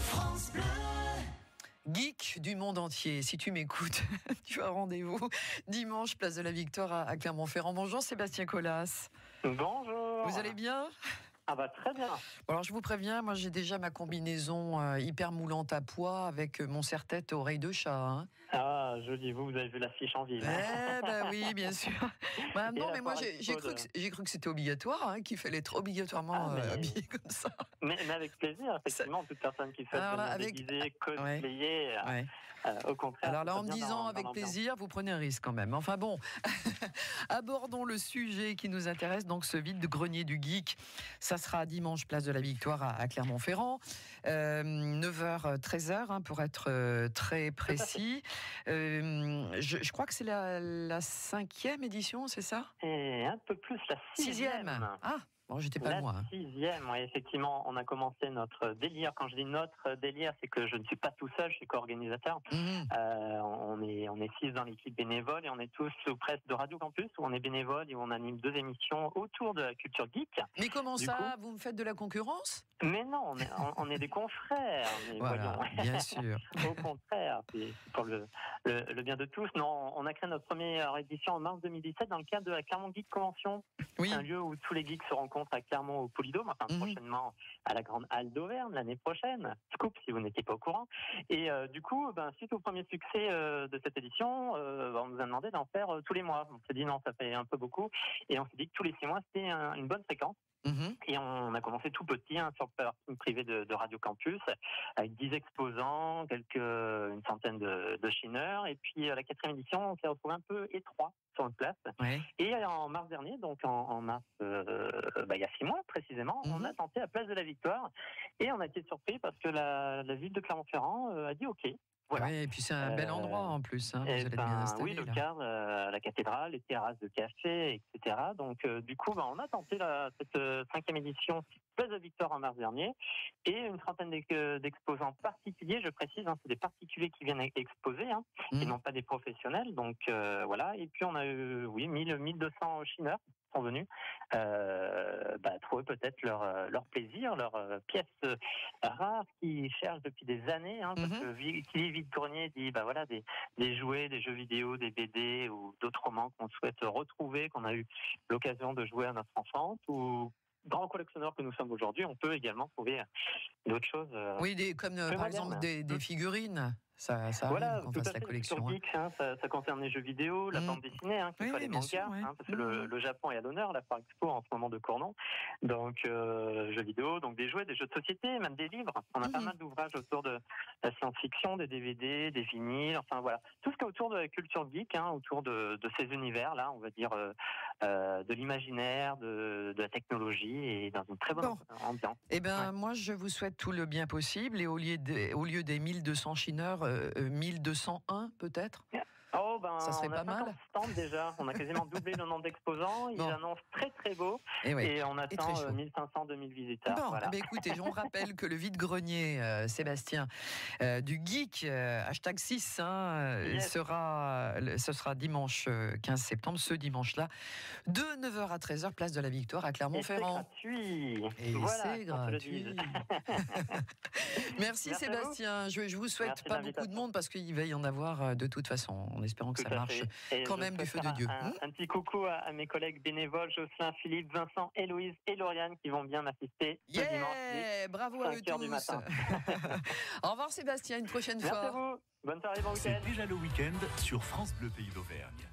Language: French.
France Bleu. Geek du monde entier, si tu m'écoutes, tu as rendez-vous dimanche, place de la Victoire à Clermont-Ferrand. Bonjour Sébastien Collas. Bonjour. Vous allez bien ? Ah bah très bien. Bon, alors je vous préviens, moi j'ai déjà ma combinaison hyper moulante à pois avec mon serre-tête oreille de chat. Hein. Ah joli, vous avez vu l'affiche en ville. Eh ben oui, bien sûr. Bah, non, mais moi j'ai cru que c'était obligatoire, hein, qu'il fallait être obligatoirement habillé comme ça. Mais avec plaisir, effectivement, toute personne qui souhaite déguiser, cosplayer, au contraire. Alors là, en me disant avec plaisir, vous prenez un risque quand même. Enfin bon, abordons le sujet qui nous intéresse, donc ce vide-grenier du geek. Ça sera dimanche, place de la Victoire à Clermont-Ferrand, 9h, 13h, pour être très précis. Je crois que c'est la 5e édition, c'est ça ? Et un peu plus la 6e. Ah, bon, j'étais pas loin. La 6e, oui, effectivement, on a commencé notre délire. Quand je dis notre délire, c'est que je ne suis pas tout seul, je suis co-organisateur. On est 6 dans l'équipe bénévole et on est tous sous presse de Radio Campus où on est bénévole et où on anime 2 émissions autour de la culture geek. Mais comment ça, vous me faites de la concurrence ? Mais non, on est des confrères. Mais voilà, bien sûr. Au contraire, c'est pour le bien de tous. Non, on a créé notre première édition en mars 2017 dans le cadre de la Clermont Geek Convention. Oui. Un lieu où tous les geeks se rencontrent à Clermont au Polydôme, prochainement à la Grande Halle d'Auvergne l'année prochaine. Scoop si vous n'étiez pas au courant. Et du coup, suite au premier succès de cette édition, on nous a demandé d'en faire tous les mois. On s'est dit non, ça fait un peu beaucoup. Et on s'est dit que tous les 6 mois, c'était une bonne fréquence. Et on a commencé tout petit sur le parking privé de Radio Campus avec 10 exposants, une centaine de chineurs. Et puis la 4e édition, on s'est retrouvé un peu étroit sur une place. Ouais. Et en mars dernier, donc en mars, il y a 6 mois précisément, on a tenté la place de la Victoire et on a été surpris parce que la ville de Clermont-Ferrand a dit OK. Voilà. Oui, et puis c'est un bel endroit en plus. Hein, vous allez bien installer. Oui, le cadre, la cathédrale, les terrasses de café, etc. Donc, du coup, on a tenté cette 5e édition place de Victoire en mars dernier et une trentaine d'exposants particuliers. Je précise, c'est des particuliers qui viennent exposer, et non pas des professionnels. Donc voilà. Et puis on a eu 1200 chineurs sont venus trouver peut-être leur plaisir, leur pièce rare qu'ils cherchent depuis des années, parce que qui dit vide-grenier dit des jouets, des jeux vidéo, des BD ou d'autres romans qu'on souhaite retrouver, qu'on a eu l'occasion de jouer à notre enfance ou grands collectionneurs que nous sommes aujourd'hui, on peut également trouver d'autres choses. Oui, comme par exemple des figurines. Ça voilà, arrive qu'on fasse la collection. Sur Geek, ça concerne les jeux vidéo, la bande dessinée, les mangas, parce que le Japon est à l'honneur, la Foire Expo en ce moment de Cournon. Donc jeux vidéo, donc des jouets, des jeux de société, même des livres. On a pas mal d'ouvrages autour de la science-fiction, des DVD, des vinyles, enfin voilà, tout ce qui est autour de la culture geek, autour de ces univers là, on va dire de l'imaginaire, de la technologie et dans une très bonne ambiance. Eh ben moi je vous souhaite tout le bien possible et au lieu des 1200 chineurs, 1201 peut-être. Ça serait pas mal. Déjà, on a quasiment doublé le nombre d'exposants. Ils annoncent très très beau et on attend 1500-2000 visiteurs. Voilà. Écoutez, on rappelle que le vide-grenier, Sébastien, du geek, #6, ce sera dimanche 15 septembre, ce dimanche-là, de 9h à 13h, place de la Victoire à Clermont-Ferrand. Et c'est gratuit. Merci Sébastien. Je vous souhaite pas beaucoup de monde parce qu'il va y en avoir de toute façon, en espérant que ça marche quand même du feu de Dieu. Un petit coucou à mes collègues bénévoles, Jocelyn, Philippe, Vincent, Héloïse et Lauriane qui vont bien m'assister ce dimanche. Bravo à eux tous. Au revoir Sébastien, une prochaine fois. Merci à vous. Bonne soirée, bon week-end. C'est déjà le week-end sur France Bleu Pays d'Auvergne.